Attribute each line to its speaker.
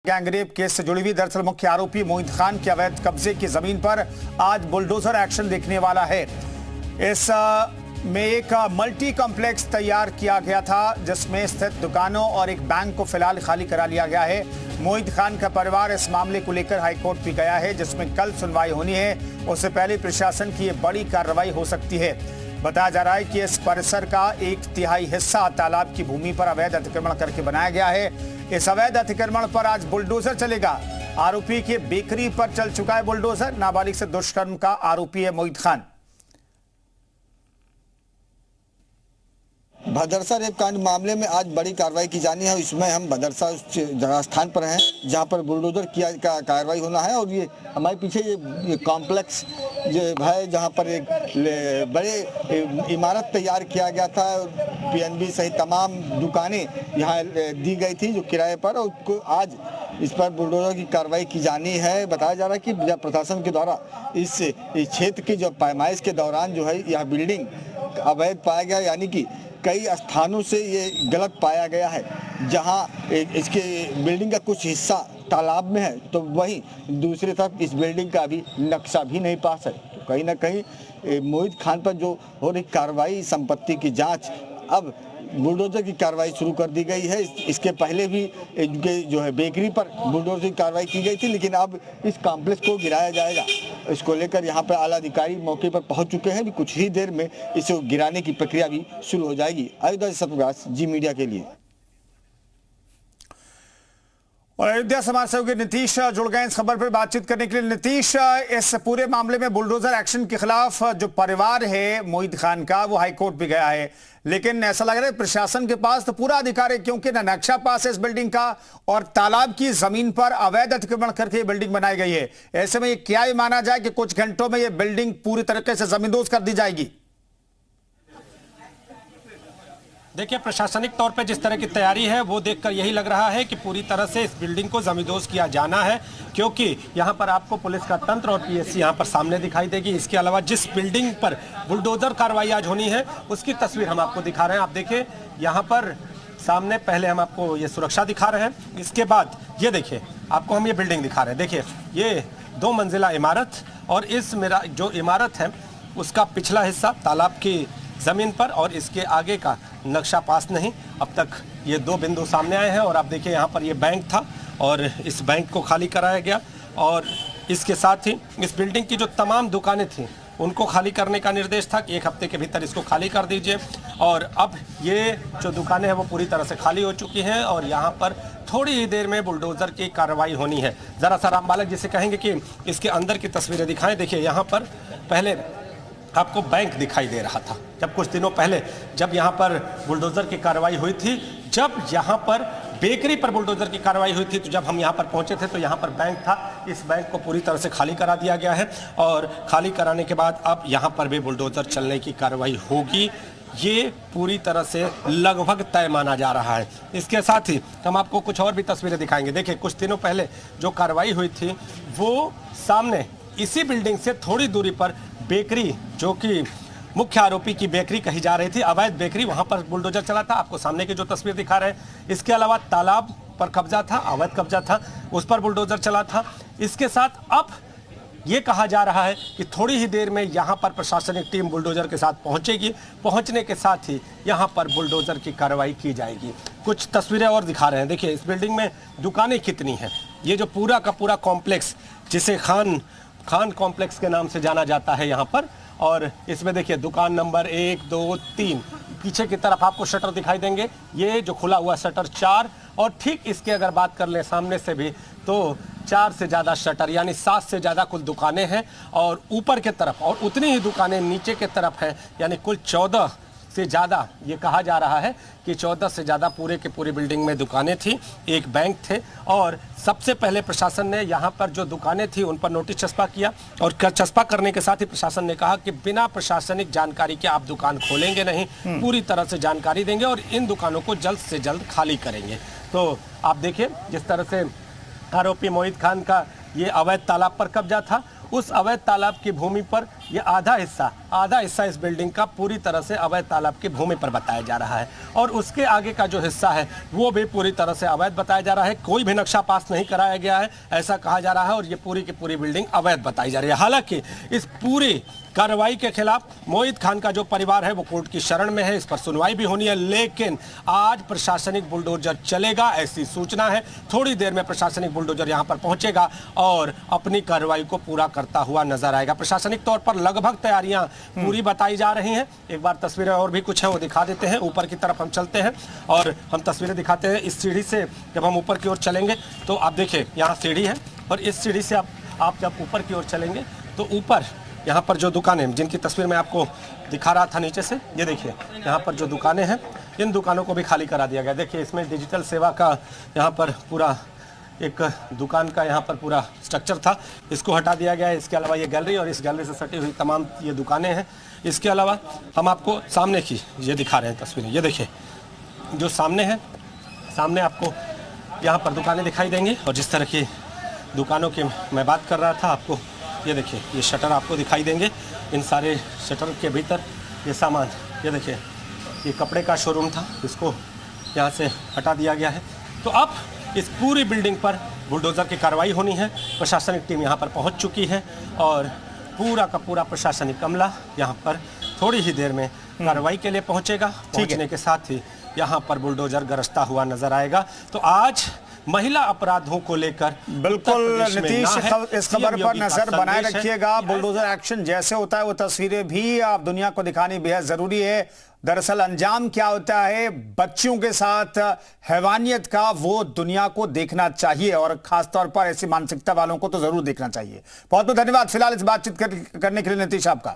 Speaker 1: Gangrape case से जुड़ी हुई दरअसल मुख्य आरोपी मोहित खान के अवैध कब्जे की जमीन पर आज बुलडोजर एक्शन देखने वाला है। इस में एक मल्टी कॉम्प्लेक्स तैयार किया गया था जिसमें स्थित दुकानों और एक बैंक को फिलहाल खाली करा लिया गया है। मोहित खान का परिवार इस मामले को लेकर हाईकोर्ट भी गया है जिसमें कल सुनवाई होनी है। उससे पहले प्रशासन की ये बड़ी कार्रवाई हो सकती है। बताया जा रहा है कि इस परिसर का 1/3 हिस्सा तालाब की भूमि पर अवैध अतिक्रमण करके बनाया गया है। इस अवैध अतिक्रमण पर आज बुलडोजर चलेगा। आरोपी के बेकरी पर चल चुका है बुलडोजर। नाबालिग से दुष्कर्म का आरोपी है मोहित खान।
Speaker 2: भदरसा रेप कांड मामले में आज बड़ी कार्रवाई की जानी है। इसमें हम भदरसा उस जगह स्थान पर हैं जहां पर बुलडोजर किया का कार्रवाई होना है। और ये हमारे पीछे ये कॉम्प्लेक्स जो है जहां पर एक बड़े इमारत तैयार किया गया था। पीएनबी सहित तमाम दुकानें यहाँ दी गई थी जो किराए पर, और आज इस पर बुलडोजर की कार्रवाई की जानी है। बताया जा रहा है कि प्रशासन के द्वारा इस क्षेत्र की जो पैमाइश के दौरान जो है यह बिल्डिंग अवैध पाया गया, यानी कि कई स्थानों से ये गलत पाया गया है। जहां इसके बिल्डिंग का कुछ हिस्सा तालाब में है तो वहीं दूसरी तरफ इस बिल्डिंग का अभी नक्शा भी नहीं पास है। तो कहीं ना कहीं मोहित खान पर जो हो रही कार्रवाई, संपत्ति की जांच, अब बुलडोजर की कार्रवाई शुरू कर दी गई है। इसके पहले भी जो है बेकरी पर बुलडोजर की कार्रवाई की गई थी, लेकिन अब इस कॉम्प्लेक्स को गिराया जाएगा। इसको लेकर यहाँ पर आला अधिकारी मौके पर पहुंच चुके हैं। कुछ ही देर में इसे गिराने की प्रक्रिया भी शुरू हो जाएगी। अयोध्या से सत्यव्यास, जी मीडिया के लिए।
Speaker 1: और अयोध्या समाज सहयोगी नीतीश जुड़ गए इस खबर पर बातचीत करने के लिए। नीतीश, इस पूरे मामले में बुलडोजर एक्शन के खिलाफ जो परिवार है मोहित खान का वो हाईकोर्ट भी गया है, लेकिन ऐसा लग रहा है प्रशासन के पास तो पूरा अधिकार है, क्योंकि ना नक्शा पास है इस बिल्डिंग का और तालाब की जमीन पर अवैध अतिक्रमण करके बिल्डिंग बनाई गई है। ऐसे में ये क्या ही माना जाए कि कुछ घंटों में ये बिल्डिंग पूरी तरीके से जमींदोज कर दी जाएगी?
Speaker 3: देखिए, प्रशासनिक तौर पे जिस तरह की तैयारी है वो देखकर यही लग रहा है कि पूरी तरह से इस बिल्डिंग को जमींदोज किया जाना है, क्योंकि यहाँ पर आपको पुलिस का तंत्र और पीएससी यहाँ पर सामने दिखाई देगी। इसके अलावा जिस बिल्डिंग पर बुलडोजर कार्रवाई आज होनी है उसकी तस्वीर हम आपको दिखा रहे हैं। आप देखिए यहाँ पर सामने, पहले हम आपको ये सुरक्षा दिखा रहे हैं, इसके बाद ये देखिए आपको हम ये बिल्डिंग दिखा रहे हैं। देखिए ये 2 मंजिला इमारत, और इस मेरा जो इमारत है उसका पिछला हिस्सा तालाब की जमीन पर और इसके आगे का नक्शा पास नहीं। अब तक ये 2 बिंदु सामने आए हैं। और आप देखिए यहाँ पर ये बैंक था और इस बैंक को खाली कराया गया, और इसके साथ ही इस बिल्डिंग की जो तमाम दुकानें थीं उनको खाली करने का निर्देश था कि 1 हफ्ते के भीतर इसको खाली कर दीजिए। और अब ये जो दुकानें हैं वो पूरी तरह से खाली हो चुकी हैं और यहाँ पर थोड़ी ही देर में बुलडोजर की कार्रवाई होनी है। ज़रा सा राम बालक जिसे कहेंगे कि इसके अंदर की तस्वीरें दिखाएं। देखिए यहाँ पर पहले आपको बैंक दिखाई दे रहा था जब कुछ दिनों पहले जब यहाँ पर बुलडोजर की कार्रवाई हुई थी। जब यहाँ पर बेकरी पर बुलडोजर की कार्रवाई हुई थी तो जब हम यहाँ पर पहुँचे थे तो यहाँ पर बैंक था। इस बैंक को पूरी तरह से खाली करा दिया गया है और खाली कराने के बाद अब यहाँ पर भी बुलडोजर चलने की कार्रवाई होगी। ये पूरी तरह से लगभग तय माना जा रहा है। इसके साथ ही हम आपको कुछ और भी तस्वीरें दिखाएंगे। देखिए कुछ दिनों पहले जो कार्रवाई हुई थी वो सामने इसी बिल्डिंग से थोड़ी दूरी पर बेकरी, जो कि मुख्य आरोपी की बेकरी कही जा रही थी, अवैध बेकरी, वहां पर बुलडोजर चला था। आपको सामने की जो तस्वीर दिखा रहे हैं, इसके अलावा तालाब पर कब्जा था, अवैध कब्जा था, उस पर बुलडोजर चला था। इसके साथ अब ये कहा जा रहा है कि थोड़ी ही देर में यहाँ पर प्रशासनिक टीम बुलडोजर के साथ पहुंचेगी। पहुंचने के साथ ही यहाँ पर बुलडोजर की कार्रवाई की जाएगी। कुछ तस्वीरें और दिखा रहे हैं। देखिए इस बिल्डिंग में दुकानें कितनी हैं। ये जो पूरा का पूरा कॉम्प्लेक्स, जिसे खान कॉम्प्लेक्स के नाम से जाना जाता है यहाँ पर, और इसमें देखिए दुकान नंबर 1, 2, 3, पीछे की तरफ आपको शटर दिखाई देंगे। ये जो खुला हुआ शटर 4, और ठीक इसके अगर बात कर लें सामने से भी तो 4 से ज़्यादा शटर, यानी 7 से ज़्यादा कुल दुकानें हैं। और ऊपर के तरफ और उतनी ही दुकानें नीचे के तरफ हैं, यानी कुल 14 से ज़्यादा, ये कहा जा रहा है कि 14 से ज़्यादा पूरे के पूरी बिल्डिंग में दुकानें थी, एक बैंक थे। और सबसे पहले प्रशासन ने यहाँ पर जो दुकानें थी उन पर नोटिस चस्पा किया, और चस्पा करने के साथ ही प्रशासन ने कहा कि बिना प्रशासनिक जानकारी के आप दुकान खोलेंगे नहीं, पूरी तरह से जानकारी देंगे और इन दुकानों को जल्द से जल्द खाली करेंगे। तो आप देखिए जिस तरह से आरोपी मोहित खान का ये अवैध तालाब पर कब्जा था, उस अवैध तालाब की भूमि पर ये आधा हिस्सा इस बिल्डिंग का पूरी तरह से अवैध तालाब की भूमि पर बताया जा रहा है और उसके आगे का जो हिस्सा है वो भी पूरी तरह से अवैध बताया जा रहा है। कोई भी नक्शा पास नहीं कराया गया है ऐसा कहा जा रहा है और ये पूरी की पूरी बिल्डिंग अवैध बताई जा रही है। हालांकि इस पूरी कार्रवाई के खिलाफ मोहित खान का जो परिवार है वो कोर्ट की शरण में है, इस पर सुनवाई भी होनी है, लेकिन आज प्रशासनिक बुलडोजर चलेगा ऐसी सूचना है। थोड़ी देर में प्रशासनिक बुलडोजर यहां पर पहुंचेगा और अपनी कार्रवाई को पूरा करता हुआ नजर आएगा। प्रशासनिक तौर पर लगभग तैयारियां पूरी बताई जा रही हैं। एक बार तस्वीरें और भी कुछ है वो दिखा देते हैं। ऊपर की तरफ हम चलते हैं और हम तस्वीरें दिखाते हैं। इस सीढ़ी से जब हम ऊपर की ओर चलेंगे तो आप देखिए यहाँ सीढ़ी है और इस सीढ़ी से आप जब ऊपर की ओर चलेंगे तो ऊपर यहाँ पर जो दुकानें जिनकी तस्वीर मैं आपको दिखा रहा था नीचे से, ये देखिए यहाँ पर जो दुकानें हैं इन दुकानों को भी खाली करा दिया गया। देखिए इसमें डिजिटल सेवा का यहाँ पर पूरा एक दुकान का यहाँ पर पूरा स्ट्रक्चर था, इसको हटा दिया गया है। इसके अलावा ये गैलरी और इस गैलरी से सटी हुई तमाम ये दुकानें हैं। इसके अलावा हम आपको सामने की ये दिखा रहे हैं तस्वीरें। ये देखिए जो सामने है, सामने आपको यहाँ पर दुकानें दिखाई देंगी और जिस तरह की दुकानों की मैं बात कर रहा था आपको, ये देखिए ये शटर आपको दिखाई देंगे। इन सारे शटर के भीतर ये सामान, ये देखिए ये कपड़े का शोरूम था, इसको यहाँ से हटा दिया गया है। तो अब इस पूरी बिल्डिंग पर बुलडोज़र की कार्रवाई होनी है। प्रशासनिक टीम यहाँ पर पहुँच चुकी है और पूरा का पूरा प्रशासनिक अमला यहाँ पर थोड़ी ही देर में कार्रवाई के लिए पहुँचेगा। पहुँचने के साथ ही यहाँ पर बुलडोज़र गरजता हुआ नजर आएगा। तो आज महिला अपराधों को लेकर
Speaker 1: बिल्कुल नीतीश इस खबर पर नजर बनाए रखिएगा। बुलडोजर एक्शन जैसे होता है वो तस्वीरें भी आप दुनिया को दिखानी बेहद जरूरी है। दरअसल अंजाम क्या होता है बच्चियों के साथ हैवानियत का वो दुनिया को देखना चाहिए और खासतौर पर ऐसी मानसिकता वालों को तो जरूर देखना चाहिए। बहुत बहुत धन्यवाद फिलहाल इस बातचीत करने के लिए नीतीश आपका।